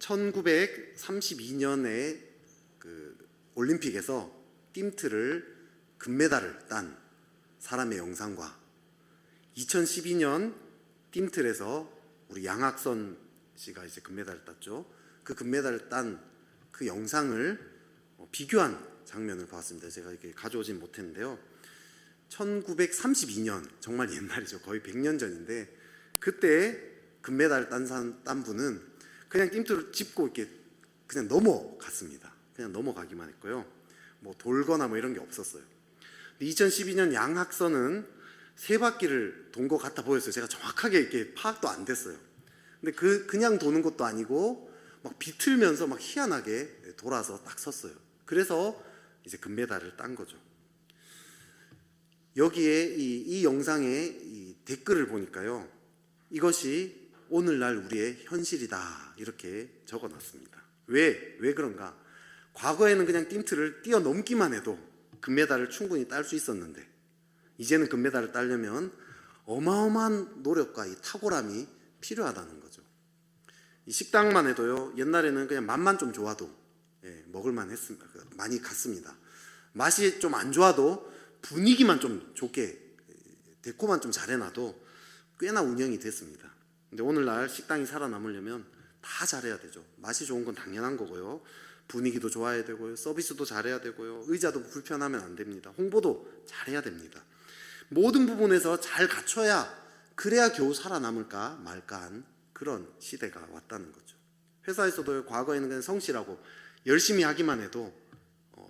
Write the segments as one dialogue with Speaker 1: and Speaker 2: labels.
Speaker 1: 1932년에 그 올림픽에서 띠틀을 금메달을 딴 사람의 영상과 2012년 띠틀에서 우리 양학선 씨가 이제 금메달을 땄죠. 그 금메달을 딴 그 영상을 비교한 장면을 봤습니다. 제가 이렇게 가져오진 못했는데요. 1932년, 정말 옛날이죠. 거의 100년 전인데, 그때 금메달을 딴 분은 그냥 띠틀을 짚고 이렇게 그냥 넘어갔습니다. 그냥 넘어가기만 했고요. 뭐 돌거나 뭐 이런 게 없었어요. 2012년 양학선은 3바퀴를 돈 것 같아 보였어요. 제가 정확하게 이렇게 파악도 안 됐어요. 근데 그냥 도는 것도 아니고 막 비틀면서 막 희한하게 돌아서 딱 섰어요. 그래서 이제 금메달을 딴 거죠. 여기에 이 영상의 이 댓글을 보니까요, 이것이 오늘날 우리의 현실이다 이렇게 적어놨습니다. 왜 그런가? 과거에는 그냥 띠틀을 뛰어넘기만 해도 금메달을 충분히 딸 수 있었는데, 이제는 금메달을 따려면 어마어마한 노력과 이 탁월함이 필요하다는 거죠. 이 식당만 해도요, 옛날에는 그냥 맛만 좀 좋아도 먹을만 했습니다. 많이 갔습니다. 맛이 좀 안 좋아도 분위기만 좀 좋게 데코만 좀 잘 해놔도 꽤나 운영이 됐습니다. 근데 오늘날 식당이 살아남으려면 다 잘해야 되죠. 맛이 좋은 건 당연한 거고요, 분위기도 좋아야 되고요, 서비스도 잘해야 되고요, 의자도 불편하면 안 됩니다. 홍보도 잘해야 됩니다. 모든 부분에서 잘 갖춰야 그래야 겨우 살아남을까 말까한 그런 시대가 왔다는 거죠. 회사에서도 과거에는 그냥 성실하고 열심히 하기만 해도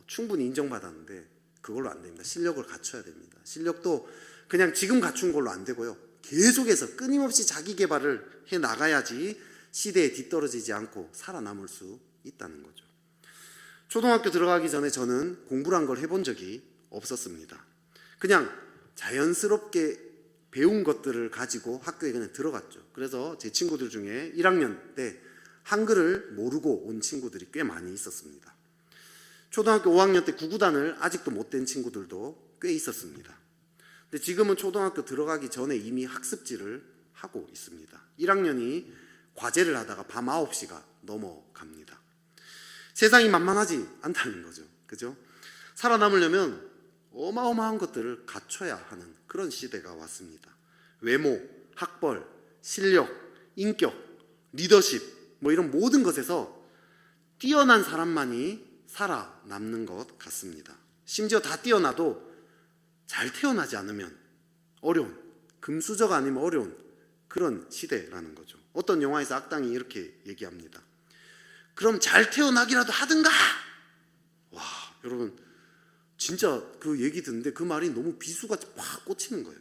Speaker 1: 충분히 인정받았는데 그걸로 안 됩니다. 실력을 갖춰야 됩니다. 실력도 그냥 지금 갖춘 걸로 안 되고요, 계속해서 끊임없이 자기 개발을 해 나가야지 시대에 뒤떨어지지 않고 살아남을 수 있다는 거죠. 초등학교 들어가기 전에 저는 공부를 한 걸 해본 적이 없었습니다. 그냥 자연스럽게 배운 것들을 가지고 학교에 그냥 들어갔죠. 그래서 제 친구들 중에 1학년 때 한글을 모르고 온 친구들이 꽤 많이 있었습니다. 초등학교 5학년 때 구구단을 아직도 못 된 친구들도 꽤 있었습니다. 근데 지금은 초등학교 들어가기 전에 이미 학습지를 하고 있습니다. 1학년이 과제를 하다가 밤 9시가 넘어갑니다. 세상이 만만하지 않다는 거죠. 그죠? 살아남으려면 어마어마한 것들을 갖춰야 하는 그런 시대가 왔습니다. 외모, 학벌, 실력, 인격, 리더십, 뭐 이런 모든 것에서 뛰어난 사람만이 살아남는 것 같습니다. 심지어 다 뛰어나도 잘 태어나지 않으면 어려운, 금수저가 아니면 어려운 그런 시대라는 거죠. 어떤 영화에서 악당이 이렇게 얘기합니다. 그럼 잘 태어나기라도 하든가. 와, 여러분 진짜 그 얘기 듣는데 그 말이 너무 비수같이 팍 꽂히는 거예요.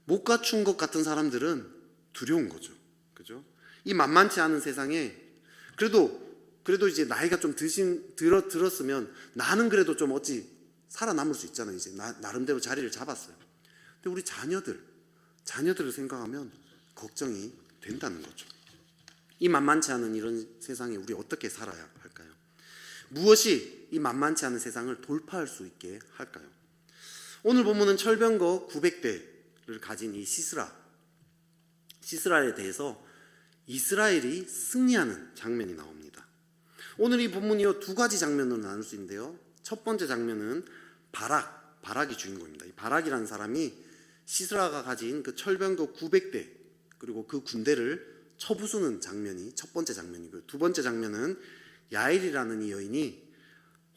Speaker 1: 못 갖춘 것 같은 사람들은 두려운 거죠. 그죠? 이 만만치 않은 세상에 그래도 이제 나이가 좀 들었으면 나는 그래도 좀 어찌 살아남을 수 있잖아요. 이제 나름대로 자리를 잡았어요. 근데 우리 자녀들을 생각하면 걱정이 된다는 거죠. 이 만만치 않은 이런 세상에 우리 어떻게 살아야 할까요? 무엇이 이 만만치 않은 세상을 돌파할 수 있게 할까요? 오늘 본문은 철병거 900대를 가진 이 시스라에 대해서 이스라엘이 승리하는 장면이 나옵니다. 오늘 이 본문이 2가지 장면으로 나눌 수 있는데요, 첫 번째 장면은 바락이 주인공입니다. 이 바락이라는 사람이 시스라가 가진 그 철병거 900대 그리고 그 군대를 쳐부수는 장면이 첫 번째 장면이고요, 두 번째 장면은 야엘이라는 이 여인이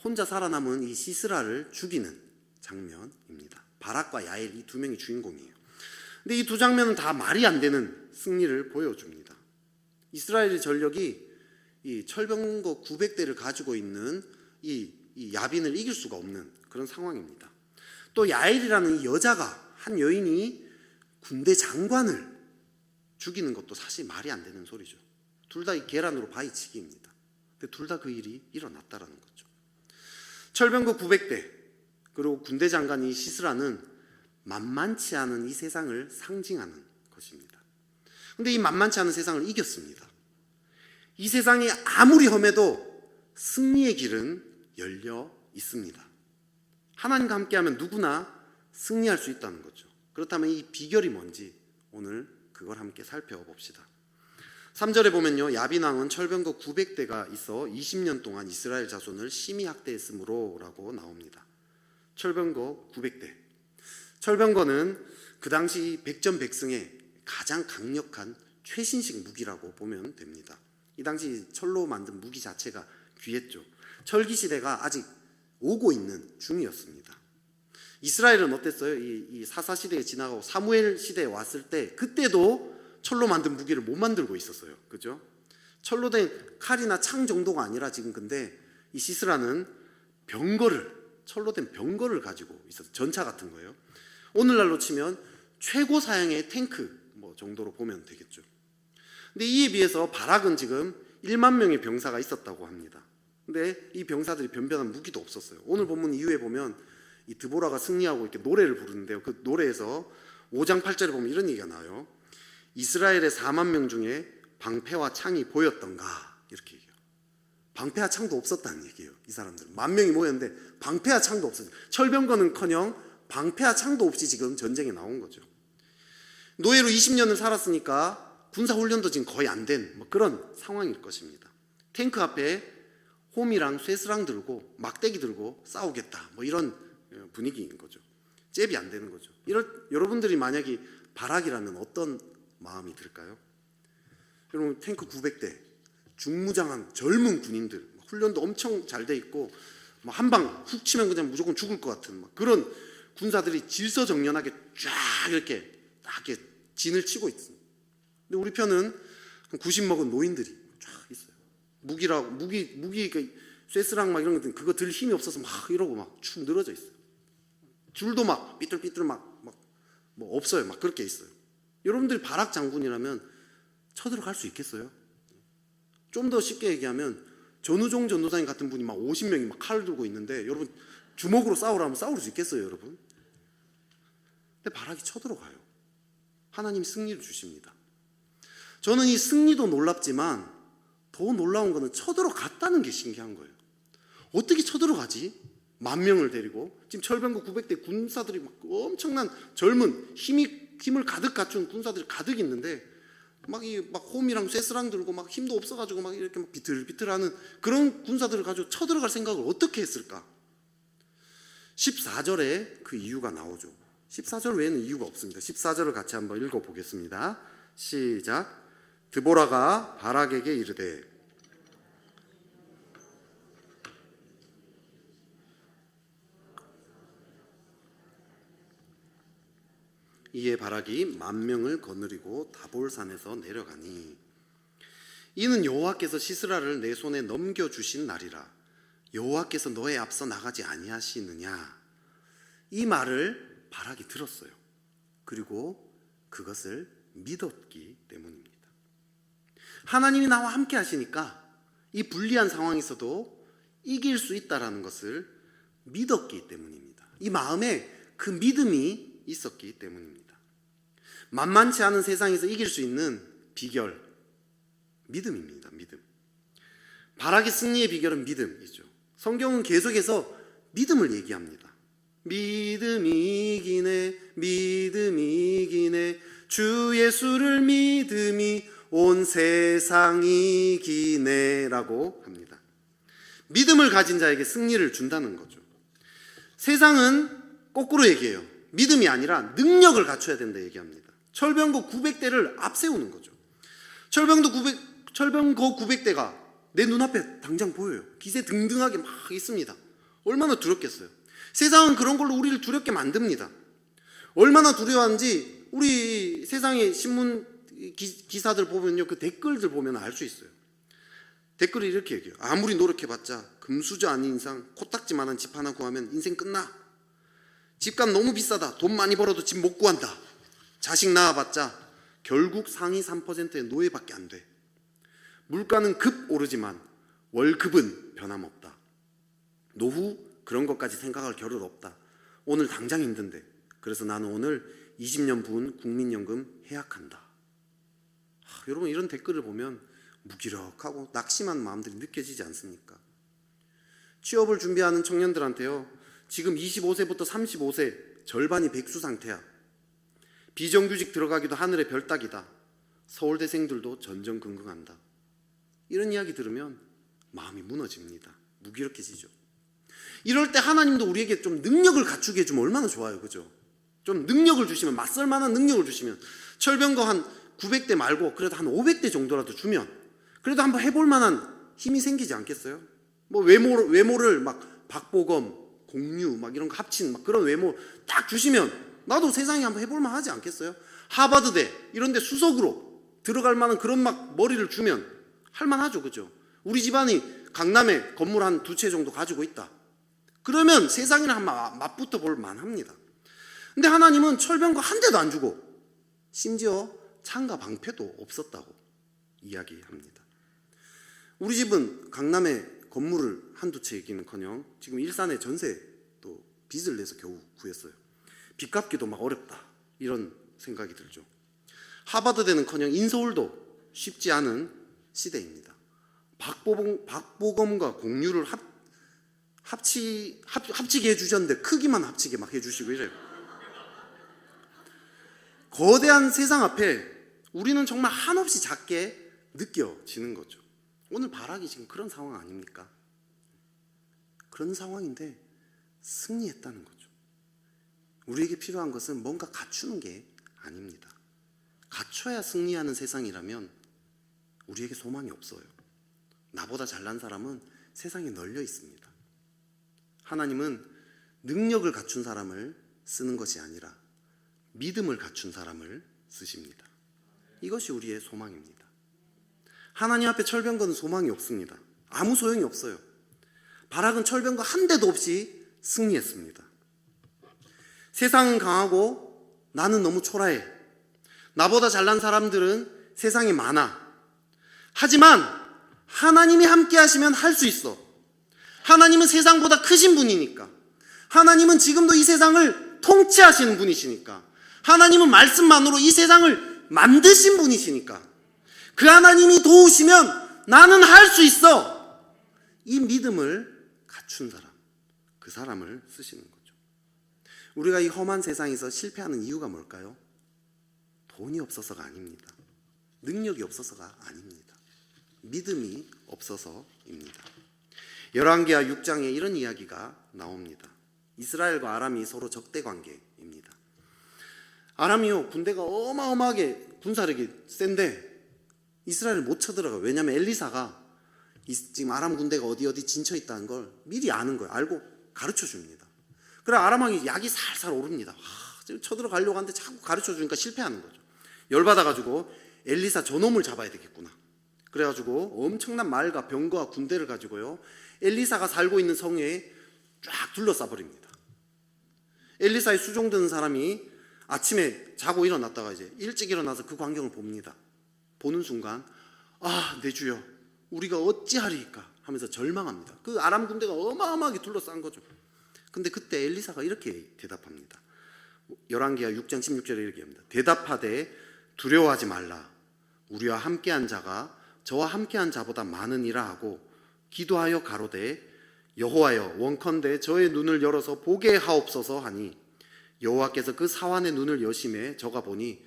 Speaker 1: 혼자 살아남은 이 시스라를 죽이는 장면입니다. 바락과 야엘, 이 2명이 주인공이에요. 근데 이 2 장면은 다 말이 안 되는 승리를 보여줍니다. 이스라엘의 전력이 이 철병거 900대를 가지고 있는 이 야빈을 이길 수가 없는 그런 상황입니다. 또 야엘이라는 이 여자가, 한 여인이 군대 장관을 죽이는 것도 사실 말이 안 되는 소리죠. 둘 다 이 계란으로 바위치기입니다. 근데 둘 다 그 일이 일어났다라는 거죠. 철병거 900대 그리고 군대 장관 이 시스라는 만만치 않은 이 세상을 상징하는 것입니다. 근데 이 만만치 않은 세상을 이겼습니다. 이 세상이 아무리 험해도 승리의 길은 열려 있습니다. 하나님과 함께하면 누구나 승리할 수 있다는 거죠. 그렇다면 이 비결이 뭔지 오늘 그걸 함께 살펴봅시다. 3절에 보면요, 야빈왕은 철병거 900대가 있어 20년 동안 이스라엘 자손을 심히 학대했으므로 라고 나옵니다. 철병거 900대. 철병거는 그 당시 백전백승의 가장 강력한 최신식 무기라고 보면 됩니다. 이 당시 철로 만든 무기 자체가 귀했죠. 철기 시대가 아직 오고 있는 중이었습니다. 이스라엘은 어땠어요? 이 사사 시대에 지나가고 사무엘 시대에 왔을 때 그때도 철로 만든 무기를 못 만들고 있었어요. 그죠? 철로 된 칼이나 창 정도가 아니라 지금 근데 이 시스라는 철로 된 병거를 가지고 있었어요. 전차 같은 거예요. 오늘날로 치면 최고 사양의 탱크 정도로 보면 되겠죠. 근데 이에 비해서 바락은 지금 1만 명의 병사가 있었다고 합니다. 근데 이 병사들이 변변한 무기도 없었어요. 오늘 본문 이후에 보면 이 드보라가 승리하고 이렇게 노래를 부르는데요. 그 노래에서 5장 8절에 보면 이런 얘기가 나와요. 이스라엘의 4만 명 중에 방패와 창이 보였던가, 이렇게 얘기해요. 방패와 창도 없었다는 얘기예요. 이 사람들은 1만 명이 모였는데 방패와 창도 없었어요. 철병거는커녕 방패와 창도 없이 지금 전쟁에 나온 거죠. 노예로 20년을 살았으니까 군사훈련도 지금 거의 안 된 그런 상황일 것입니다. 탱크 앞에 홈이랑 쇠스랑 들고 막대기 들고 싸우겠다, 이런 분위기인 거죠. 잽이 안 되는 거죠. 여러분들이 만약에 바락이라면 어떤 마음이 들까요? 여러분, 탱크 900대, 중무장한 젊은 군인들, 훈련도 엄청 잘 돼 있고 한 방 훅 치면 그냥 무조건 죽을 것 같은 그런 군사들이 질서정연하게 쫙 이렇게 진을 치고 있습니다. 근데 우리 편은 90 먹은 노인들이 쫙 있어요. 무기 쇠스랑 이런 것들 그거 들 힘이 없어서 이러고 축 늘어져 있어요. 줄도 삐뚤삐뚤 없어요. 그렇게 있어요. 여러분들이 바락 장군이라면 쳐들어갈 수 있겠어요? 좀 더 쉽게 얘기하면 전우종 전도사님 같은 분이 50명이 칼을 들고 있는데 여러분 주먹으로 싸우라면 싸울 수 있겠어요, 여러분? 근데 바락이 쳐들어가요. 하나님 승리를 주십니다. 저는 이 승리도 놀랍지만 더 놀라운 거는 쳐들어갔다는 게 신기한 거예요. 어떻게 쳐들어가지? 1만 명을 데리고 지금 철병거 900대 군사들이 엄청난 젊은 힘을 가득 갖춘 군사들이 가득 있는데 홈이랑 쇠스랑 들고 힘도 없어가지고 이렇게 비틀비틀하는 그런 군사들을 가지고 쳐들어갈 생각을 어떻게 했을까? 14절에 그 이유가 나오죠. 14절 외에는 이유가 없습니다. 14절을 같이 한번 읽어보겠습니다. 시작. 드보라가 바락에게 이르되 이에 바락이 1만 명을 거느리고 다볼산에서 내려가니 이는 여호와께서 시스라를 내 손에 넘겨주신 날이라. 여호와께서 너의 앞서 나가지 아니하시느냐. 이 말을 바락이 들었어요. 그리고 그것을 믿었기 때문입니다. 하나님이 나와 함께 하시니까 이 불리한 상황에서도 이길 수 있다라는 것을 믿었기 때문입니다. 이 마음에 그 믿음이 있었기 때문입니다. 만만치 않은 세상에서 이길 수 있는 비결, 믿음입니다. 믿음. 바락의 승리의 비결은 믿음이죠. 성경은 계속해서 믿음을 얘기합니다. 믿음이 이기네, 믿음이 이기네, 주 예수를 믿음이 온 세상이 이기네 라고 합니다. 믿음을 가진 자에게 승리를 준다는 거죠. 세상은 거꾸로 얘기해요. 믿음이 아니라 능력을 갖춰야 된다 얘기합니다. 철병거 900대를 앞세우는 거죠. 철병거 900대가 내 눈앞에 당장 보여요. 기세등등하게 있습니다. 얼마나 두렵겠어요. 세상은 그런 걸로 우리를 두렵게 만듭니다. 얼마나 두려워하는지 우리 세상의 신문 기사들 보면요, 그 댓글들 보면 알 수 있어요. 댓글이 이렇게 얘기해요. 아무리 노력해봤자 금수저 아닌 이상 코딱지만한 집 하나 구하면 인생 끝나. 집값 너무 비싸다. 돈 많이 벌어도 집 못 구한다. 자식 낳아봤자 결국 상위 3%의 노예밖에 안 돼. 물가는 급 오르지만 월급은 변함없다. 노후 그런 것까지 생각할 겨를 없다. 오늘 당장 힘든데 그래서 나는 오늘 20년 부은 국민연금 해약한다. 여러분, 이런 댓글을 보면 무기력하고 낙심한 마음들이 느껴지지 않습니까? 취업을 준비하는 청년들한테요, 지금 25세부터 35세 절반이 백수 상태야. 비정규직 들어가기도 하늘의 별 따기다. 서울대생들도 전전긍긍한다. 이런 이야기 들으면 마음이 무너집니다. 무기력해지죠. 이럴 때 하나님도 우리에게 좀 능력을 갖추게 해주면 얼마나 좋아요. 그죠? 좀 능력을 주시면, 맞설 만한 능력을 주시면, 철병거 한 900대 말고 그래도 한 500대 정도라도 주면 그래도 한번 해볼 만한 힘이 생기지 않겠어요? 뭐 외모를 막 박보검, 공유 막 이런 거 합친 막 그런 외모 딱 주시면 나도 세상에 한번 해볼 만하지 않겠어요? 하버드대 이런 데 수석으로 들어갈 만한 그런 막 머리를 주면 할 만하죠. 그죠? 우리 집안이 강남에 건물 한 2채 정도 가지고 있다. 그러면 세상이랑 한번 맞붙어 볼 만합니다. 근데 하나님은 철병거 한 대도 안 주고 심지어 창과 방패도 없었다고 이야기합니다. 우리 집은 강남에 건물을 한두 채이기는커녕 지금 일산에 전세도 빚을 내서 겨우 구했어요. 빚 갚기도 막 어렵다 이런 생각이 들죠. 하버드대는커녕 인서울도 쉽지 않은 시대입니다. 박보검과 공유를 합치게 해주셨는데 크기만 합치게 막 해주시고 이래요. 거대한 세상 앞에 우리는 정말 한없이 작게 느껴지는 거죠. 오늘 바락이 지금 그런 상황 아닙니까? 그런 상황인데 승리했다는 거죠. 우리에게 필요한 것은 뭔가 갖추는 게 아닙니다. 갖춰야 승리하는 세상이라면 우리에게 소망이 없어요. 나보다 잘난 사람은 세상에 널려 있습니다. 하나님은 능력을 갖춘 사람을 쓰는 것이 아니라 믿음을 갖춘 사람을 쓰십니다. 이것이 우리의 소망입니다. 하나님 앞에 철병거는 소망이 없습니다. 아무 소용이 없어요. 바락은 철병거 한 대도 없이 승리했습니다. 세상은 강하고 나는 너무 초라해. 나보다 잘난 사람들은 세상에 많아. 하지만 하나님이 함께 하시면 할 수 있어. 하나님은 세상보다 크신 분이니까. 하나님은 지금도 이 세상을 통치하시는 분이시니까. 하나님은 말씀만으로 이 세상을 만드신 분이시니까 그 하나님이 도우시면 나는 할 수 있어. 이 믿음을 갖춘 사람, 그 사람을 쓰시는 거죠. 우리가 이 험한 세상에서 실패하는 이유가 뭘까요? 돈이 없어서가 아닙니다. 능력이 없어서가 아닙니다. 믿음이 없어서입니다. 열왕기하 6장에 이런 이야기가 나옵니다. 이스라엘과 아람이 서로 적대 관계입니다. 아람이요, 군대가 어마어마하게 군사력이 센데 이스라엘을 못 쳐들어가요. 왜냐하면 엘리사가 지금 아람 군대가 어디 진쳐 있다는 걸 미리 아는 거예요. 알고 가르쳐 줍니다. 그래 아람왕이 약이 살살 오릅니다. 지금 쳐들어가려고 하는데 자꾸 가르쳐 주니까 실패하는 거죠. 열받아가지고 엘리사 저놈을 잡아야 되겠구나. 그래가지고 엄청난 말과 병거와 군대를 가지고요, 엘리사가 살고 있는 성에 쫙 둘러싸버립니다. 엘리사의 수종드는 사람이 아침에 자고 일어났다가 이제 일찍 일어나서 그 광경을 봅니다. 보는 순간 내 주여 우리가 어찌하리이까 하면서 절망합니다. 그 아람 군대가 어마어마하게 둘러싼 거죠. 근데 그때 엘리사가 이렇게 대답합니다. 열왕기하 6장 16절에 이렇게 합니다. 대답하되 두려워하지 말라. 우리와 함께한 자가 저와 함께한 자보다 많으니라 하고 기도하여 가로되 여호와여 원컨대 저의 눈을 열어서 보게 하옵소서 하니 여호와께서 그 사환의 눈을 여심해 저가 보니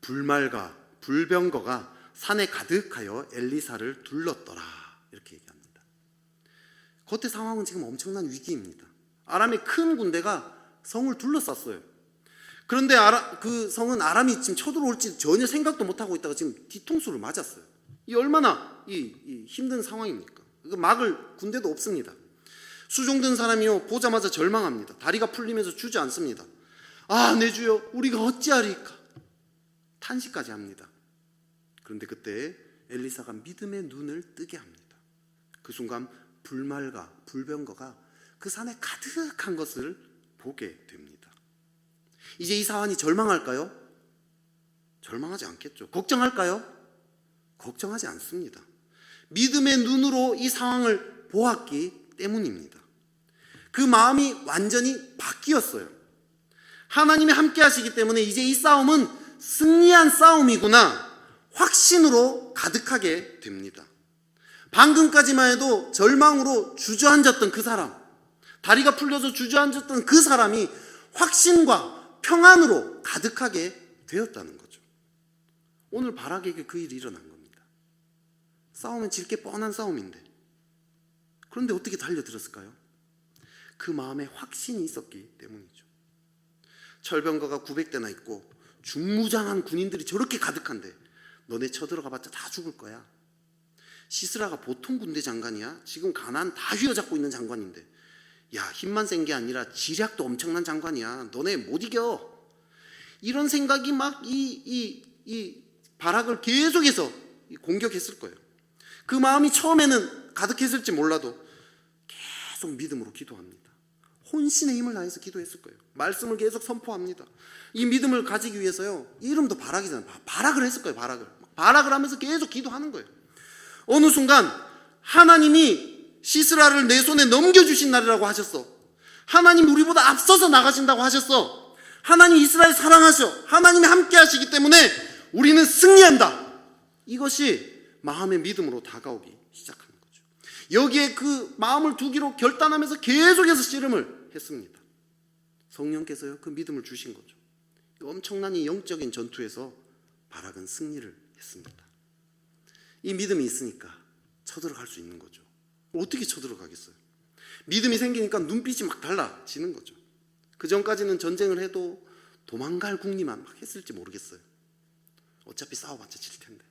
Speaker 1: 불말과 불병거가 산에 가득하여 엘리사를 둘렀더라. 이렇게 얘기합니다. 겉의 상황은 지금 엄청난 위기입니다. 아람의 큰 군대가 성을 둘러쌌어요. 그런데 그 성은 아람이 지금 쳐들어올지 전혀 생각도 못하고 있다가 지금 뒤통수를 맞았어요. 이 얼마나 이 힘든 상황입니까? 막을 군대도 없습니다. 수종든 사람이요 보자마자 절망합니다. 다리가 풀리면서 주저앉습니다. 내 주여 우리가 어찌하리까 탄식까지 합니다. 그런데 그때 엘리사가 믿음의 눈을 뜨게 합니다. 그 순간 불말과 불병거가 그 산에 가득한 것을 보게 됩니다. 이제 이 사환이 절망할까요? 절망하지 않겠죠. 걱정할까요? 걱정하지 않습니다. 믿음의 눈으로 이 상황을 보았기 때문입니다. 그 마음이 완전히 바뀌었어요. 하나님이 함께 하시기 때문에 이제 이 싸움은 승리한 싸움이구나 확신으로 가득하게 됩니다. 방금까지만 해도 절망으로 주저앉았던 그 사람, 다리가 풀려서 주저앉았던 그 사람이 확신과 평안으로 가득하게 되었다는 거죠. 오늘 바락에게 그 일이 일어난 겁니다. 싸우면 질 게 뻔한 싸움인데, 그런데 어떻게 달려들었을까요? 그 마음에 확신이 있었기 때문이죠. 철병거가 900대나 있고 중무장한 군인들이 저렇게 가득한데 너네 쳐들어가봤자 다 죽을 거야. 시스라가 보통 군대 장관이야? 지금 가나안 다 휘어잡고 있는 장관인데, 야, 힘만 센 게 아니라 지략도 엄청난 장관이야. 너네 못 이겨. 이런 생각이 막 이 바락을 계속해서 공격했을 거예요. 그 마음이 처음에는 가득했을지 몰라도 계속 믿음으로 기도합니다. 혼신의 힘을 다해서 기도했을 거예요. 말씀을 계속 선포합니다. 이 믿음을 가지기 위해서요, 이름도 바락이잖아요. 바락을 했을 거예요. 바락을 하면서 계속 기도하는 거예요. 어느 순간 하나님이 시스라를 내 손에 넘겨주신 날이라고 하셨어. 하나님 우리보다 앞서서 나가신다고 하셨어. 하나님 이스라엘 사랑하셔. 하나님이 함께 하시기 때문에 우리는 승리한다. 이것이 마음의 믿음으로 다가오기 시작하는 거죠. 여기에 그 마음을 두기로 결단하면서 계속해서 씨름을 했습니다. 성령께서요, 그 믿음을 주신 거죠. 엄청난 이 영적인 전투에서 바락은 승리를 했습니다. 이 믿음이 있으니까 쳐들어갈 수 있는 거죠. 어떻게 쳐들어가겠어요? 믿음이 생기니까 눈빛이 막 달라지는 거죠. 그 전까지는 전쟁을 해도 도망갈 궁리만 막 했을지 모르겠어요. 어차피 싸워봤자 질 텐데.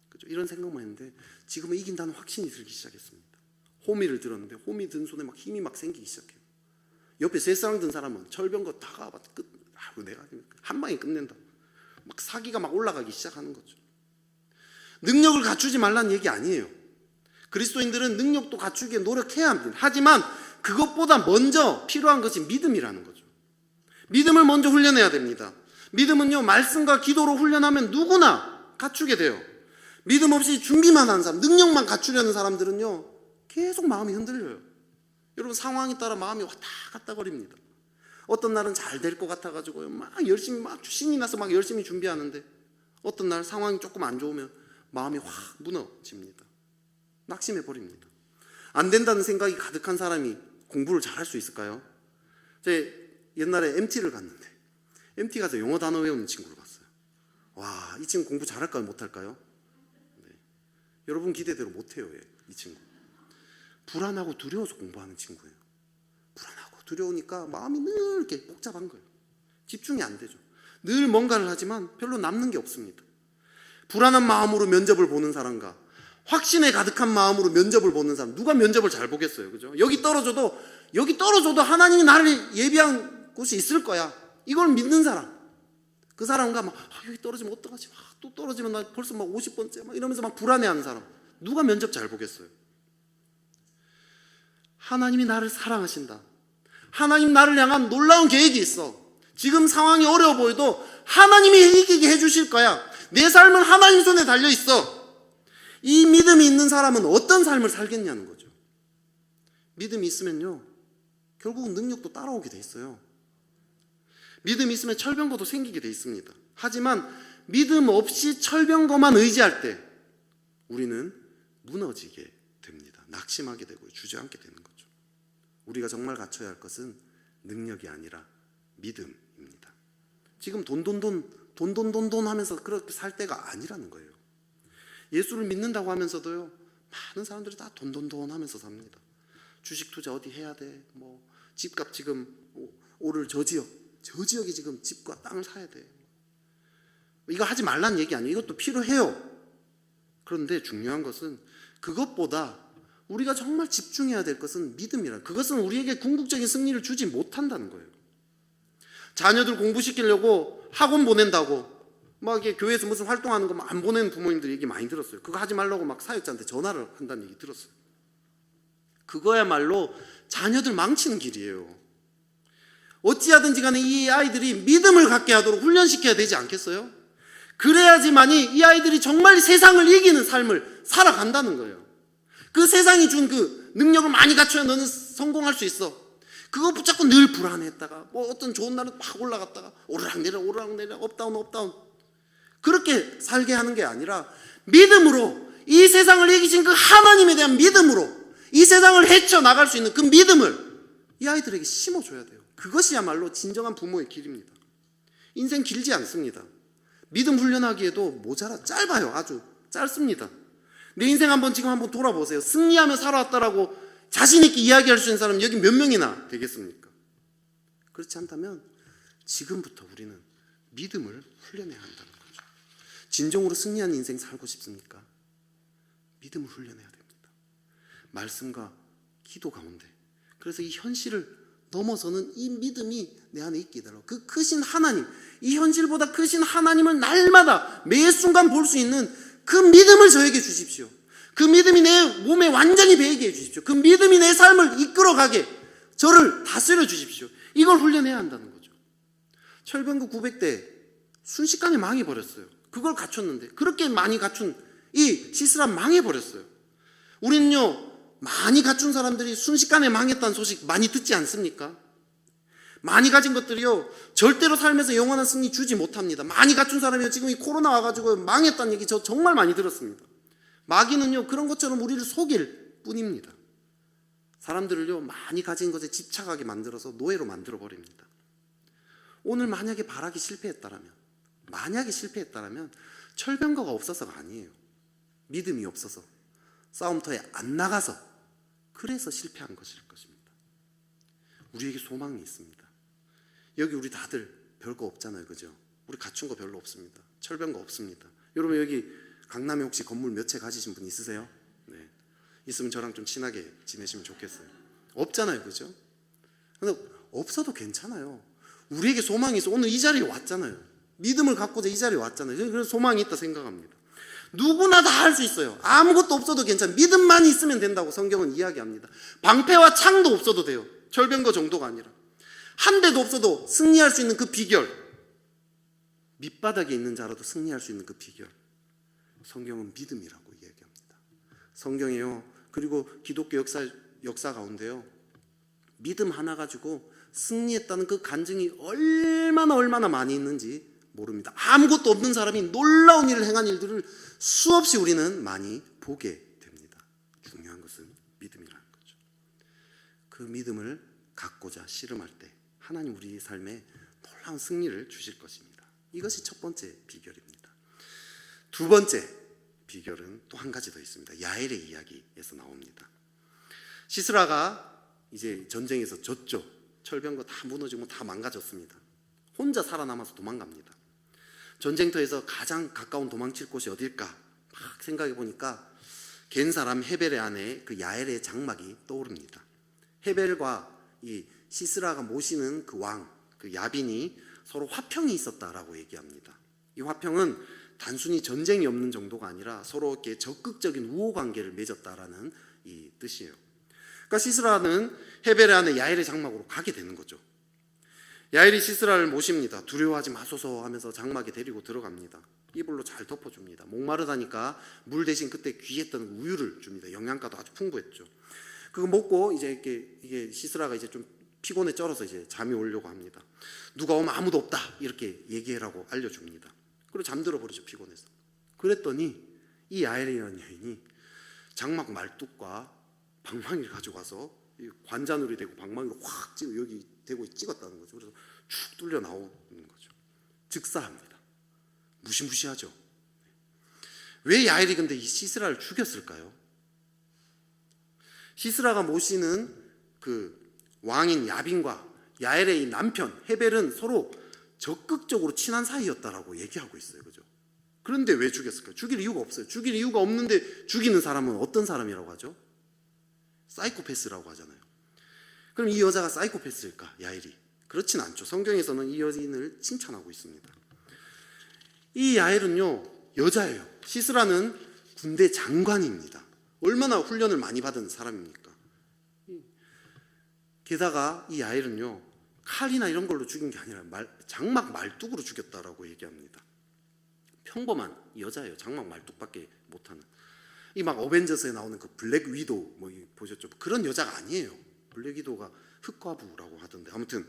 Speaker 1: 그죠? 이런 생각만 했는데 지금은 이긴다는 확신이 들기 시작했습니다. 호미를 들었는데 호미 든 손에 막 힘이 막 생기기 시작해요. 옆에 쇠사랑 든 사람은 철병거 다가봤자 내가 한 방에 끝낸다. 막 사기가 막 올라가기 시작하는 거죠. 능력을 갖추지 말라는 얘기 아니에요. 그리스도인들은 능력도 갖추기에 노력해야 합니다. 하지만 그것보다 먼저 필요한 것이 믿음이라는 거죠. 믿음을 먼저 훈련해야 됩니다. 믿음은요, 말씀과 기도로 훈련하면 누구나 갖추게 돼요. 믿음 없이 준비만 하는 사람, 능력만 갖추려는 사람들은요, 계속 마음이 흔들려요. 여러분, 상황에 따라 마음이 왔다 갔다 거립니다. 어떤 날은 잘 될 것 같아가지고요, 막 열심히 막 신이 나서 막 열심히 준비하는데, 어떤 날 상황이 조금 안 좋으면 마음이 확 무너집니다. 낙심해 버립니다. 안 된다는 생각이 가득한 사람이 공부를 잘할 수 있을까요? 제가 옛날에 MT를 갔는데 MT 가서 영어 단어 외우는 친구를 봤어요. 와, 이 친구 공부 잘할까요? 못할까요? 네. 여러분 기대대로 못해요. 이 친구 불안하고 두려워서 공부하는 친구예요. 불안하고 두려우니까 마음이 늘 이렇게 복잡한 거예요. 집중이 안 되죠. 늘 뭔가를 하지만 별로 남는 게 없습니다. 불안한 마음으로 면접을 보는 사람과 확신에 가득한 마음으로 면접을 보는 사람, 누가 면접을 잘 보겠어요? 그죠? 여기 떨어져도 하나님이 나를 예비한 곳이 있을 거야. 이걸 믿는 사람. 그 사람과 막 여기 떨어지면 어떡하지? 또 떨어지면 나 벌써 막 50번째 막 이러면서 막 불안해하는 사람. 누가 면접 잘 보겠어요? 하나님이 나를 사랑하신다. 하나님 나를 향한 놀라운 계획이 있어. 지금 상황이 어려워 보여도 하나님이 이기게 해주실 거야. 내 삶은 하나님 손에 달려 있어. 이 믿음이 있는 사람은 어떤 삶을 살겠냐는 거죠. 믿음이 있으면요, 결국은 능력도 따라오게 돼 있어요. 믿음이 있으면 철병거도 생기게 돼 있습니다. 하지만 믿음 없이 철병거만 의지할 때 우리는 무너지게 됩니다. 낙심하게 되고 주저앉게 되는 거죠. 우리가 정말 갖춰야 할 것은 능력이 아니라 믿음입니다. 지금 돈 하면서 그렇게 살 때가 아니라는 거예요. 예수를 믿는다고 하면서도요, 많은 사람들이 다 돈 하면서 삽니다. 주식 투자 어디 해야 돼? 뭐 집값 지금 오를 저 지역에 지금 집과 땅을 사야 돼. 이거 하지 말라는 얘기 아니에요. 이것도 필요해요. 그런데 중요한 것은 그것보다 우리가 정말 집중해야 될 것은 믿음이라. 그것은 우리에게 궁극적인 승리를 주지 못한다는 거예요. 자녀들 공부시키려고 학원 보낸다고 막 이게 교회에서 무슨 활동하는 거 안 보내는 부모님들 얘기 많이 들었어요. 그거 하지 말라고 막 사역자한테 전화를 한다는 얘기 들었어요. 그거야말로 자녀들 망치는 길이에요. 어찌하든지 간에 이 아이들이 믿음을 갖게 하도록 훈련시켜야 되지 않겠어요? 그래야지만이 이 아이들이 정말 세상을 이기는 삶을 살아간다는 거예요. 그 세상이 준 그 능력을 많이 갖춰야 너는 성공할 수 있어. 그거 붙잡고 늘 불안했다가 뭐 어떤 좋은 날은 막 올라갔다가 오르락내리락 업다운 그렇게 살게 하는 게 아니라 믿음으로, 이 세상을 이기신 그 하나님에 대한 믿음으로 이 세상을 헤쳐나갈 수 있는 그 믿음을 이 아이들에게 심어줘야 돼요. 그것이야말로 진정한 부모의 길입니다. 인생 길지 않습니다. 믿음 훈련하기에도 모자라 짧아요. 아주 짧습니다. 내 인생 지금 한번 돌아보세요. 승리하며 살아왔다라고 자신 있게 이야기할 수 있는 사람 여기 몇 명이나 되겠습니까? 그렇지 않다면 지금부터 우리는 믿음을 훈련해야 한다는 거죠. 진정으로 승리한 인생 살고 싶습니까? 믿음을 훈련해야 됩니다. 말씀과 기도 가운데. 그래서 이 현실을 넘어서는 이 믿음이 내 안에 있게 해달라고. 그 크신 하나님, 이 현실보다 크신 하나님을 날마다 매 순간 볼 수 있는 그 믿음을 저에게 주십시오. 그 믿음이 내 몸에 완전히 배이게 해주십시오. 그 믿음이 내 삶을 이끌어가게 저를 다스려 주십시오. 이걸 훈련해야 한다는 거죠. 철병구 900대 순식간에 망해버렸어요. 그걸 갖췄는데 그렇게 많이 갖춘 이 시스라 망해버렸어요. 우리는요 많이 갖춘 사람들이 순식간에 망했다는 소식 많이 듣지 않습니까? 많이 가진 것들이요 절대로 삶에서 영원한 승리 주지 못합니다. 많이 갖춘 사람이요 지금 이 코로나 와가지고 망했다는 얘기 저 정말 많이 들었습니다. 마귀는요 그런 것처럼 우리를 속일 뿐입니다. 사람들을요 많이 가진 것에 집착하게 만들어서 노예로 만들어 버립니다. 오늘 만약에 발악이 실패했다라면, 철병거가 없어서가 아니에요. 믿음이 없어서, 싸움터에 안 나가서, 그래서 실패한 것일 것입니다. 우리에게 소망이 있습니다. 여기 우리 다들 별거 없잖아요, 그죠? 우리 갖춘 거 별로 없습니다. 철병거 없습니다. 여러분 여기 강남에 혹시 건물 몇 채 가지신 분 있으세요? 네. 있으면 저랑 좀 친하게 지내시면 좋겠어요. 없잖아요, 그죠? 근데 없어도 괜찮아요. 우리에게 소망이 있어. 오늘 이 자리에 왔잖아요. 믿음을 갖고자 이 자리에 왔잖아요. 그래서 소망이 있다 생각합니다. 누구나 다 할 수 있어요. 아무것도 없어도 괜찮아요. 믿음만 있으면 된다고 성경은 이야기합니다. 방패와 창도 없어도 돼요. 철병거 정도가 아니라 한 대도 없어도 승리할 수 있는 그 비결, 밑바닥에 있는 자라도 승리할 수 있는 그 비결, 성경은 믿음이라고 이야기합니다. 성경에요 그리고 기독교 역사 가운데요 믿음 하나 가지고 승리했다는 그 간증이 얼마나 많이 있는지 모릅니다. 아무것도 없는 사람이 놀라운 일을 행한 일들을 수없이 우리는 많이 보게 됩니다. 중요한 것은 믿음이라는 거죠. 그 믿음을 갖고자 씨름할 때 하나님 우리 삶에 놀라운 승리를 주실 것입니다. 이것이 첫 번째 비결입니다. 두 번째 비결은 또 한 가지 더 있습니다. 야엘의 이야기에서 나옵니다. 시스라가 이제 전쟁에서 졌죠. 철병거 다 무너지고 다 망가졌습니다. 혼자 살아남아서 도망갑니다. 전쟁터에서 가장 가까운 도망칠 곳이 어딜까 막 생각해 보니까 겐 사람 헤벨의 아내 그 야엘의 장막이 떠오릅니다. 헤벨과 이 시스라가 모시는 그 왕, 그 야빈이 서로 화평이 있었다라고 얘기합니다. 이 화평은 단순히 전쟁이 없는 정도가 아니라 서로 이렇게 적극적인 우호 관계를 맺었다라는 이 뜻이에요. 그러니까 시스라는 헤벨의 아내 야엘의 장막으로 가게 되는 거죠. 야엘이 시스라를 모십니다. 두려워하지 마소서 하면서 장막에 데리고 들어갑니다. 이불로 잘 덮어줍니다. 목마르다니까 물 대신 그때 귀했던 우유를 줍니다. 영양가도 아주 풍부했죠. 그거 먹고 이제 이게 시스라가 이제 좀 피곤에 쩔어서 이제 잠이 오려고 합니다. 누가 오면 아무도 없다 이렇게 얘기하라고 알려줍니다. 그리고 잠들어 버리죠, 피곤해서. 그랬더니 이 야엘이라는 여인이 장막 말뚝과 방망이를 가져가서 관자놀이 되고 방망이로 확 찍어 여기 대고 찍었다는 거죠. 그래서 축 뚫려 나오는 거죠. 즉사합니다. 무시무시하죠. 왜 야엘이 근데 이 시스라를 죽였을까요? 시스라가 모시는 그 왕인 야빈과 야엘의 이 남편 헤벨은 서로 적극적으로 친한 사이였다라고 얘기하고 있어요. 그죠? 그런데 왜 죽였을까요? 죽일 이유가 없어요. 죽일 이유가 없는데 죽이는 사람은 어떤 사람이라고 하죠? 사이코패스라고 하잖아요. 그럼 이 여자가 사이코패스일까? 야엘이? 그렇진 않죠. 성경에서는 이 여인을 칭찬하고 있습니다. 이 야엘은요 여자예요. 시스라는 군대 장관입니다. 얼마나 훈련을 많이 받은 사람입니까? 게다가 이 야엘은요 칼이나 이런 걸로 죽인 게 아니라 장막 말뚝으로 죽였다라고 얘기합니다. 평범한 여자예요. 장막 말뚝밖에 못하는. 이 막 어벤져스에 나오는 그 블랙 위도우 뭐 보셨죠? 그런 여자가 아니에요. 블랙 위도우가 흑과부라고 하던데 아무튼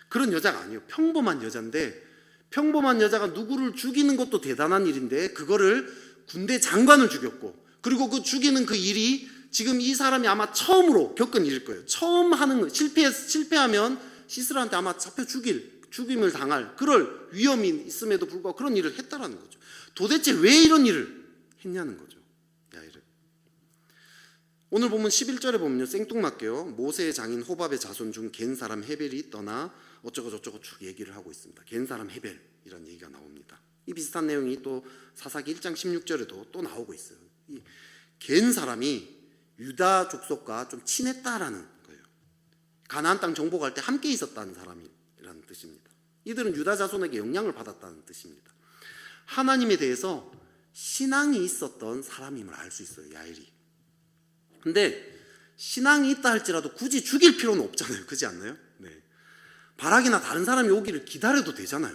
Speaker 1: 그런 여자가 아니에요. 평범한 여자인데 평범한 여자가 누구를 죽이는 것도 대단한 일인데 그거를 군대 장관을 죽였고 그리고 그 죽이는 그 일이 지금 이 사람이 아마 처음으로 겪은 일일 거예요. 처음 하는 거 실패하면 시스라한테 아마 잡혀 죽일 죽임을 당할 그럴 위험이 있음에도 불구하고 그런 일을 했다라는 거죠. 도대체 왜 이런 일을 했냐는 거죠. 야일은. 오늘 보면 11절에 보면요, 생뚱맞게요, 모세의 장인 호밥의 자손 중 겐 사람 헤벨이 떠나 어쩌고 저쩌고 쭉 얘기를 하고 있습니다. 겐 사람 헤벨이라는 얘기가 나옵니다. 이 비슷한 내용이 또 사사기 1장 16절에도 또 나오고 있어요. 이 겐 사람이 유다 족속과 좀 친했다라는 거예요. 가나안 땅 정복할 때 함께 있었다는 사람이라는 뜻입니다. 이들은 유다 자손에게 영향을 받았다는 뜻입니다. 하나님에 대해서 신앙이 있었던 사람임을 알 수 있어요, 야일이. 근데 신앙이 있다 할지라도 굳이 죽일 필요는 없잖아요. 그렇지 않나요? 네. 바락이나 다른 사람이 오기를 기다려도 되잖아요.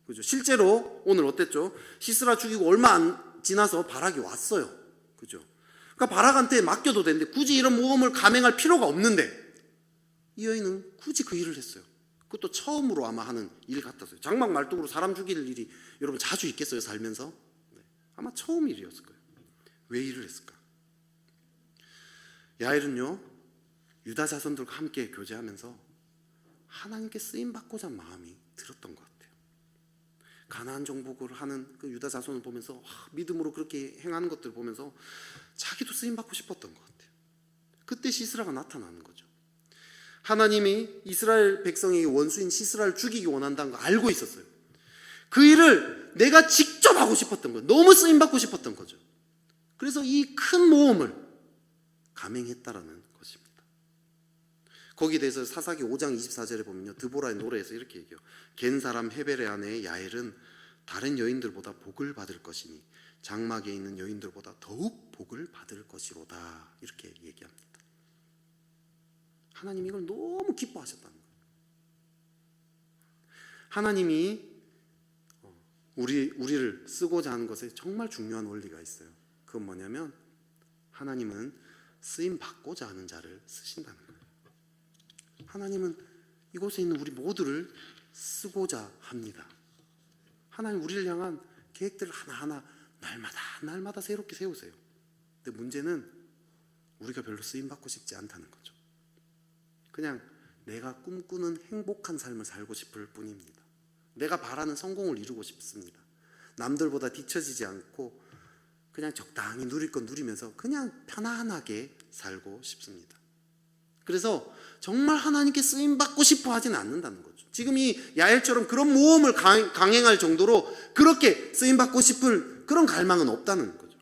Speaker 1: 그죠? 실제로 오늘 어땠죠? 시스라 죽이고 얼마 안 지나서 바락이 왔어요. 그죠? 그러니까 바락한테 맡겨도 되는데 굳이 이런 모험을 감행할 필요가 없는데 이 여인은 굳이 그 일을 했어요. 그것도 처음으로 아마 하는 일 같았어요. 장막 말뚝으로 사람 죽일 일이 여러분 자주 있겠어요, 살면서? 네. 아마 처음 일이었을 거예요. 왜 일을 했을까? 야일은요, 유다 자손들과 함께 교제하면서 하나님께 쓰임받고자 하는 마음이 들었던 것 같아요. 가나안 정복을 하는 그 유다 자손을 보면서 믿음으로 그렇게 행하는 것들을 보면서 자기도 쓰임받고 싶었던 것 같아요. 그때 시스라가 나타나는 거죠. 하나님이 이스라엘 백성에게 원수인 시스라를 죽이기 원한다는 거 알고 있었어요. 그 일을 내가 직접 하고 싶었던 거예요. 너무 쓰임받고 싶었던 거죠. 그래서 이 큰 모험을 감행했다라는 것입니다. 거기에 대해서 사사기 5장 24절에 보면요, 드보라의 노래에서 이렇게 얘기해요. 겐 사람 헤벨의 아내 야엘은 다른 여인들보다 복을 받을 것이니 장막에 있는 여인들보다 더욱 복을 받을 것이로다. 이렇게 얘기합니다. 하나님이 이걸 너무 기뻐하셨다는 거예요. 하나님이 우리를 쓰고자 하는 것에 정말 중요한 원리가 있어요. 그건 뭐냐면 하나님은 쓰임 받고자 하는 자를 쓰신다는 거예요. 하나님은 이곳에 있는 우리 모두를 쓰고자 합니다. 하나님 우리를 향한 계획들을 하나하나 날마다 새롭게 세우세요. 근데 문제는 우리가 별로 쓰임 받고 싶지 않다는 거죠. 그냥 내가 꿈꾸는 행복한 삶을 살고 싶을 뿐입니다. 내가 바라는 성공을 이루고 싶습니다. 남들보다 뒤처지지 않고 그냥 적당히 누릴 건 누리면서 그냥 편안하게 살고 싶습니다. 그래서 정말 하나님께 쓰임받고 싶어 하지는 않는다는 거죠. 지금 이 야엘처럼 그런 모험을 강행할 정도로 그렇게 쓰임받고 싶을 그런 갈망은 없다는 거죠.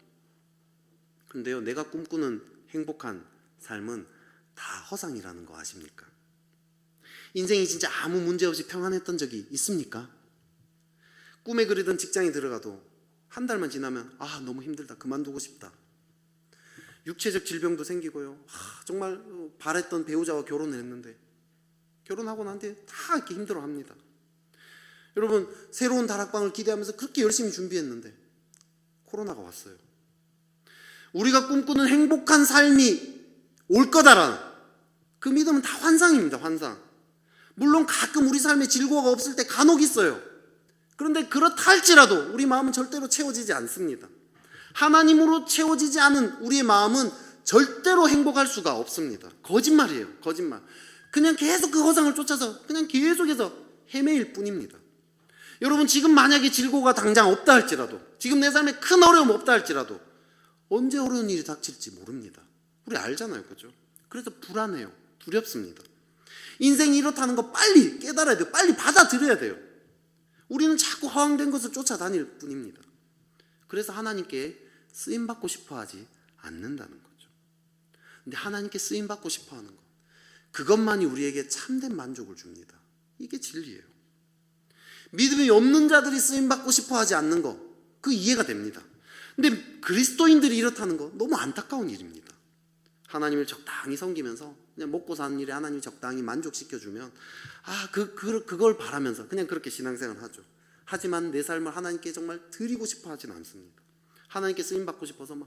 Speaker 1: 근데요, 내가 꿈꾸는 행복한 삶은 다 허상이라는 거 아십니까? 인생이 진짜 아무 문제 없이 평안했던 적이 있습니까? 꿈에 그리던 직장에 들어가도 한 달만 지나면 너무 힘들다, 그만두고 싶다. 육체적 질병도 생기고요, 정말 바랬던 배우자와 결혼을 했는데 결혼하고 난 뒤에 다 이렇게 힘들어합니다. 여러분, 새로운 다락방을 기대하면서 그렇게 열심히 준비했는데 코로나가 왔어요. 우리가 꿈꾸는 행복한 삶이 올 거다라는 그 믿음은 다 환상입니다. 환상. 물론 가끔 우리 삶에 질고가 없을 때 간혹 있어요. 그런데 그렇다 할지라도 우리 마음은 절대로 채워지지 않습니다. 하나님으로 채워지지 않은 우리의 마음은 절대로 행복할 수가 없습니다. 거짓말이에요. 거짓말. 그냥 계속 그 허상을 쫓아서 그냥 계속해서 헤매일 뿐입니다. 여러분, 지금 만약에 질고가 당장 없다 할지라도, 지금 내 삶에 큰 어려움 없다 할지라도 언제 어려운 일이 닥칠지 모릅니다. 우리 알잖아요. 그죠? 그래서 불안해요. 두렵습니다. 인생이 이렇다는 거 빨리 깨달아야 돼요. 빨리 받아들여야 돼요. 우리는 자꾸 허황된 것을 쫓아다닐 뿐입니다. 그래서 하나님께 쓰임받고 싶어하지 않는다는 거죠. 근데 하나님께 쓰임받고 싶어하는 것, 그것만이 우리에게 참된 만족을 줍니다. 이게 진리예요. 믿음이 없는 자들이 쓰임받고 싶어하지 않는 것, 그 이해가 됩니다. 근데 그리스도인들이 이렇다는 거 너무 안타까운 일입니다. 하나님을 적당히 섬기면서 그냥 먹고 사는 일에 하나님이 적당히 만족시켜주면 그걸 바라면서 그냥 그렇게 신앙생활을 하죠. 하지만 내 삶을 하나님께 정말 드리고 싶어 하진 않습니다. 하나님께 쓰임받고 싶어서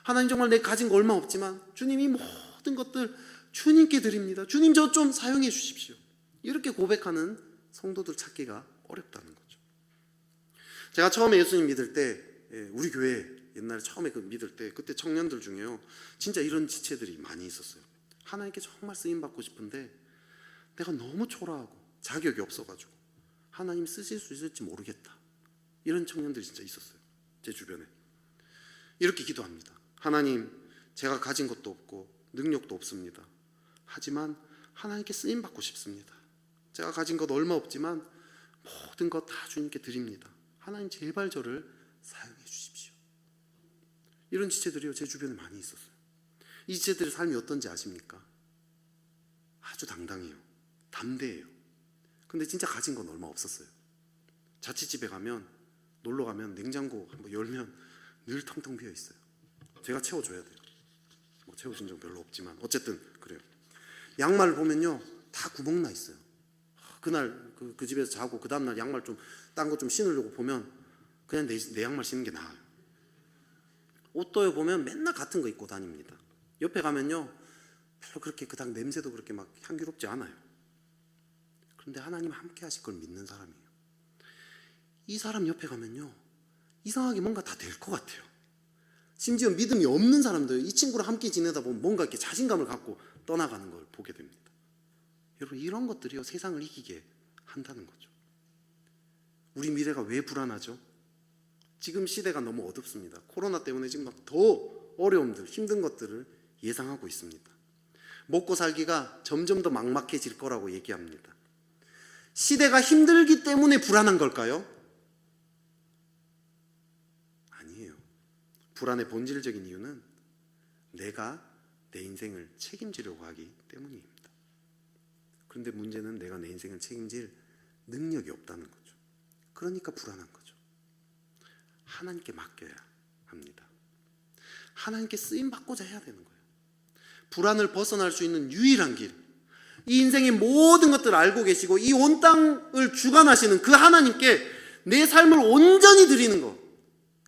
Speaker 1: 하나님 정말 내 가진 거 얼마 없지만 주님이 모든 것들 주님께 드립니다. 주님 저 좀 사용해 주십시오. 이렇게 고백하는 성도들 찾기가 어렵다는 거죠. 제가 처음에 예수님 믿을 때 우리 교회 옛날에 처음에 믿을 때 그때 청년들 중에요, 진짜 이런 지체들이 많이 있었어요. 하나님께 정말 쓰임받고 싶은데 내가 너무 초라하고 자격이 없어가지고 하나님 쓰실 수 있을지 모르겠다. 이런 청년들이 진짜 있었어요. 제 주변에. 이렇게 기도합니다. 하나님, 제가 가진 것도 없고 능력도 없습니다. 하지만 하나님께 쓰임 받고 싶습니다. 제가 가진 것 얼마 없지만 모든 것 다 주님께 드립니다. 하나님 제발 저를 사용해 주십시오. 이런 지체들이요, 제 주변에 많이 있었어요. 이 지체들의 삶이 어떤지 아십니까? 아주 당당해요. 담대해요. 근데 진짜 가진 건 얼마 없었어요. 자취집에 가면, 놀러 가면 냉장고 한번 열면 늘 텅텅 비어 있어요. 제가 채워줘야 돼요. 뭐 채워준 적 별로 없지만 어쨌든 그래요. 양말 보면요, 다 구멍 나 있어요. 그날 그 집에서 자고 그 다음날 양말 좀 딴 거 좀 신으려고 보면 그냥 내 양말 신는 게 나아요. 옷도 보면 맨날 같은 거 입고 다닙니다. 옆에 가면요, 별로 그렇게 그닥 냄새도 그렇게 막 향기롭지 않아요. 그런데 하나님 함께 하실 걸 믿는 사람이에요. 이 사람 옆에 가면요, 이상하게 뭔가 다 될 것 같아요. 심지어 믿음이 없는 사람들, 이 친구랑 함께 지내다 보면 뭔가 이렇게 자신감을 갖고 떠나가는 걸 보게 됩니다. 여러분, 이런 것들이요, 세상을 이기게 한다는 거죠. 우리 미래가 왜 불안하죠? 지금 시대가 너무 어둡습니다. 코로나 때문에 지금 막 더 어려움들, 힘든 것들을 예상하고 있습니다. 먹고 살기가 점점 더 막막해질 거라고 얘기합니다. 시대가 힘들기 때문에 불안한 걸까요? 아니에요. 불안의 본질적인 이유는 내가 내 인생을 책임지려고 하기 때문입니다. 그런데 문제는 내가 내 인생을 책임질 능력이 없다는 거죠. 그러니까 불안한 거죠. 하나님께 맡겨야 합니다. 하나님께 쓰임받고자 해야 되는 거예요. 불안을 벗어날 수 있는 유일한 길, 이 인생의 모든 것들을 알고 계시고 이 온 땅을 주관하시는 그 하나님께 내 삶을 온전히 드리는 것,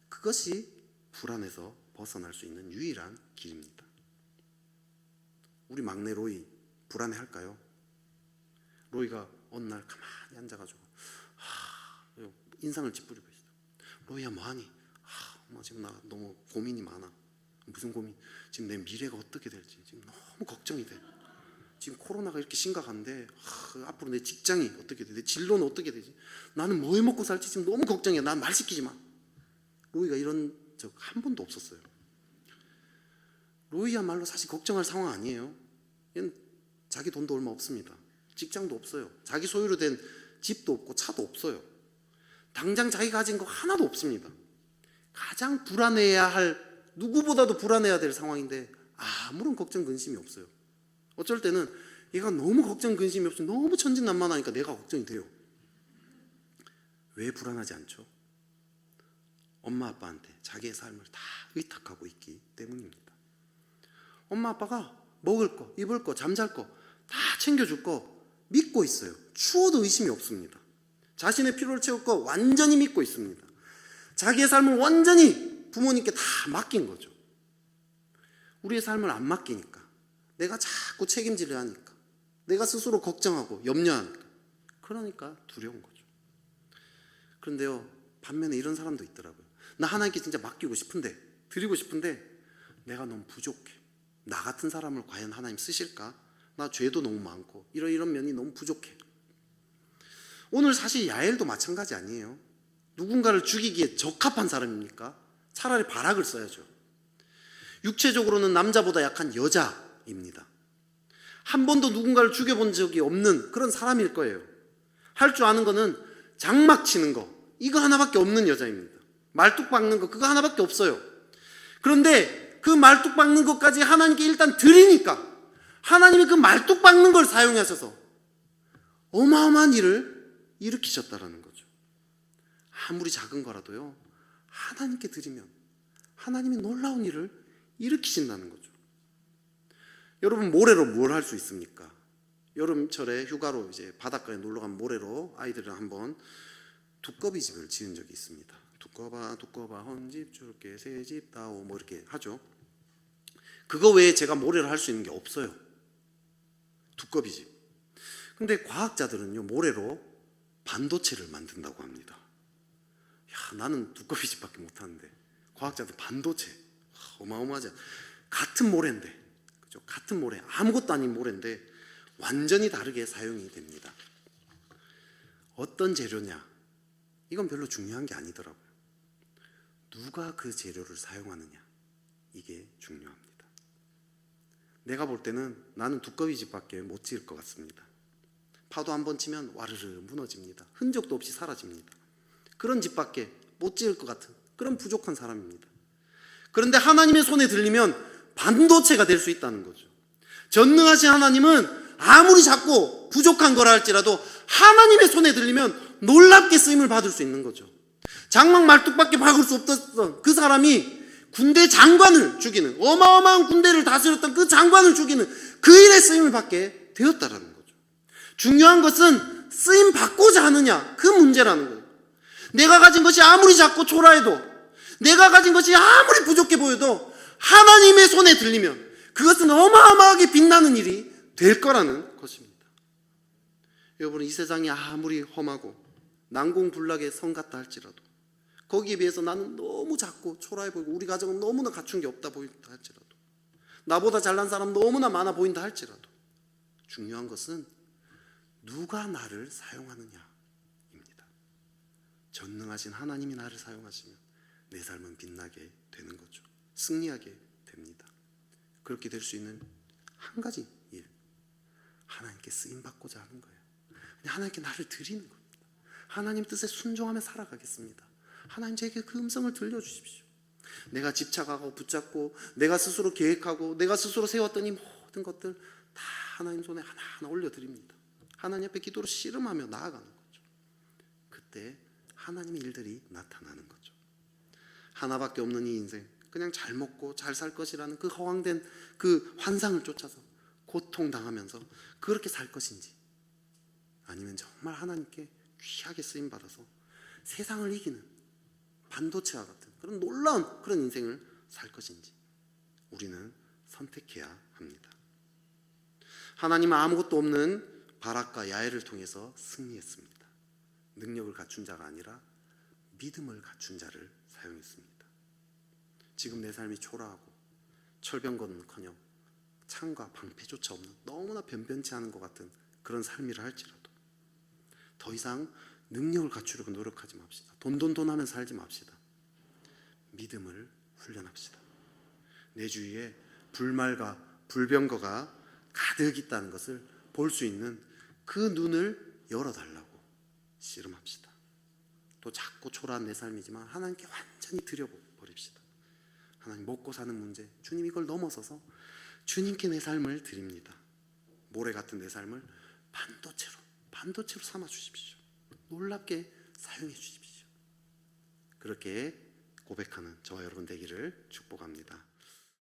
Speaker 1: 그것이 불안에서 벗어날 수 있는 유일한 길입니다. 우리 막내 로이 불안해할까요? 로이가 어느 날 가만히 앉아가지고 인상을 찌푸리고 있어요. 로이야, 뭐하니? 엄마 지금 나 너무 고민이 많아. 무슨 고민? 지금 내 미래가 어떻게 될지 지금 너무 걱정이 돼. 지금 코로나가 이렇게 심각한데 앞으로 내 직장이 어떻게 돼? 내 진로는 어떻게 되지? 나는 뭐 해먹고 살지 지금 너무 걱정이야. 난 말 시키지 마. 로이가 이런 적 한 번도 없었어요. 로이야말로 사실 걱정할 상황 아니에요. 얘는 자기 돈도 얼마 없습니다. 직장도 없어요. 자기 소유로 된 집도 없고 차도 없어요. 당장 자기가 가진 거 하나도 없습니다. 가장 불안해야 할, 누구보다도 불안해야 될 상황인데 아무런 걱정 근심이 없어요. 어쩔 때는 얘가 너무 걱정 근심이 없어 너무 천진난만하니까 내가 걱정이 돼요. 왜 불안하지 않죠? 엄마 아빠한테 자기의 삶을 다 의탁하고 있기 때문입니다. 엄마 아빠가 먹을 거, 입을 거, 잠잘 거 다 챙겨줄 거 믿고 있어요. 추워도 의심이 없습니다. 자신의 필요를 채울 거 완전히 믿고 있습니다. 자기의 삶을 완전히 부모님께 다 맡긴 거죠. 우리의 삶을 안 맡기니까, 내가 자꾸 책임지려 하니까, 내가 스스로 걱정하고 염려하니까, 그러니까 두려운 거죠. 그런데요, 반면에 이런 사람도 있더라고요. 나 하나님께 진짜 맡기고 싶은데, 드리고 싶은데 내가 너무 부족해. 나 같은 사람을 과연 하나님 쓰실까? 나 죄도 너무 많고 이런 면이 너무 부족해. 오늘 사실 야엘도 마찬가지 아니에요? 누군가를 죽이기에 적합한 사람입니까? 차라리 발악을 써야죠. 육체적으로는 남자보다 약한 여자입니다. 한 번도 누군가를 죽여본 적이 없는 그런 사람일 거예요. 할 줄 아는 거는 장막 치는 거, 이거 하나밖에 없는 여자입니다. 말뚝 박는 거, 그거 하나밖에 없어요. 그런데 그 말뚝 박는 것까지 하나님께 일단 드리니까 하나님이 그 말뚝 박는 걸 사용하셔서 어마어마한 일을 일으키셨다라는 거죠. 아무리 작은 거라도요, 하나님께 드리면 하나님이 놀라운 일을 일으키신다는 거죠. 여러분, 모래로 뭘 할 수 있습니까? 여름철에 휴가로 이제 바닷가에 놀러 간 모래로 아이들이랑 한번 두꺼비 집을 지은 적이 있습니다. 두꺼봐 헌집 줄게 새집 다오 뭐 이렇게 하죠. 그거 외에 제가 모래를 할 수 있는 게 없어요. 두꺼비 집. 근데 과학자들은요, 모래로 반도체를 만든다고 합니다. 야, 나는 두꺼비 집밖에 못하는데 과학자들 반도체, 어마어마하지. 같은 모래인데, 그죠? 같은 모래, 아무것도 아닌 모래인데 완전히 다르게 사용이 됩니다. 어떤 재료냐, 이건 별로 중요한 게 아니더라고요. 누가 그 재료를 사용하느냐, 이게 중요합니다. 내가 볼 때는 나는 두꺼비 집밖에 못 지을 것 같습니다. 파도 한 번 치면 와르르 무너집니다. 흔적도 없이 사라집니다. 그런 집밖에 못 지을 것 같은 그런 부족한 사람입니다. 그런데 하나님의 손에 들리면 반도체가 될 수 있다는 거죠. 전능하신 하나님은 아무리 작고 부족한 거라 할지라도 하나님의 손에 들리면 놀랍게 쓰임을 받을 수 있는 거죠. 장막 말뚝밖에 박을 수 없었던 그 사람이 군대 장관을 죽이는, 어마어마한 군대를 다스렸던 그 장관을 죽이는 그 일에 쓰임을 받게 되었다라는 거죠. 중요한 것은 쓰임 받고자 하느냐, 그 문제라는 거예요. 내가 가진 것이 아무리 작고 초라해도, 내가 가진 것이 아무리 부족해 보여도 하나님의 손에 들리면 그것은 어마어마하게 빛나는 일이 될 거라는 것입니다. 여러분, 이 세상이 아무리 험하고 난공불락의 성 같다 할지라도, 거기에 비해서 나는 너무 작고 초라해 보이고 우리 가정은 너무나 갖춘 게 없다 보인다 할지라도, 나보다 잘난 사람 너무나 많아 보인다 할지라도, 중요한 것은 누가 나를 사용하느냐입니다. 전능하신 하나님이 나를 사용하시면 내 삶은 빛나게 되는 거죠. 승리하게 됩니다. 그렇게 될 수 있는 한 가지 일, 하나님께 쓰임받고자 하는 거예요. 그냥 하나님께 나를 드리는 겁니다. 하나님 뜻에 순종하며 살아가겠습니다. 하나님, 제게 그 음성을 들려주십시오. 내가 집착하고 붙잡고 내가 스스로 계획하고 내가 스스로 세웠던 이 모든 것들 다 하나님 손에 하나하나 올려드립니다. 하나님 앞에 기도로 씨름하며 나아가는 거죠. 그때 하나님의 일들이 나타나는 거죠. 하나밖에 없는 이 인생, 그냥 잘 먹고 잘 살 것이라는 그 허황된 그 환상을 쫓아서 고통당하면서 그렇게 살 것인지, 아니면 정말 하나님께 귀하게 쓰임받아서 세상을 이기는 반도체와 같은 그런 놀라운 그런 인생을 살 것인지 우리는 선택해야 합니다. 하나님은 아무것도 없는 바락과 야엘을 통해서 승리했습니다. 능력을 갖춘 자가 아니라 믿음을 갖춘 자를 사용했습니다. 지금 내 삶이 초라하고 철병거는커녕 창과 방패조차 없는 너무나 변변치 않은 것 같은 그런 삶이라 할지라도 더 이상 능력을 갖추려고 노력하지 맙시다. 돈 하면서 살지 맙시다. 믿음을 훈련합시다. 내 주위에 불말과 불병거가 가득 있다는 것을 볼 수 있는 그 눈을 열어달라고 씨름합시다. 또 작고 초라한 내 삶이지만 하나님께 완전히 드려버립시다. 하나님, 먹고 사는 문제, 주님 이걸 넘어서서 주님께 내 삶을 드립니다. 모래 같은 내 삶을 반도체로 삼아 주십시오. 놀랍게 사용해 주십시오. 그렇게 고백하는 저와 여러분 되기를 축복합니다.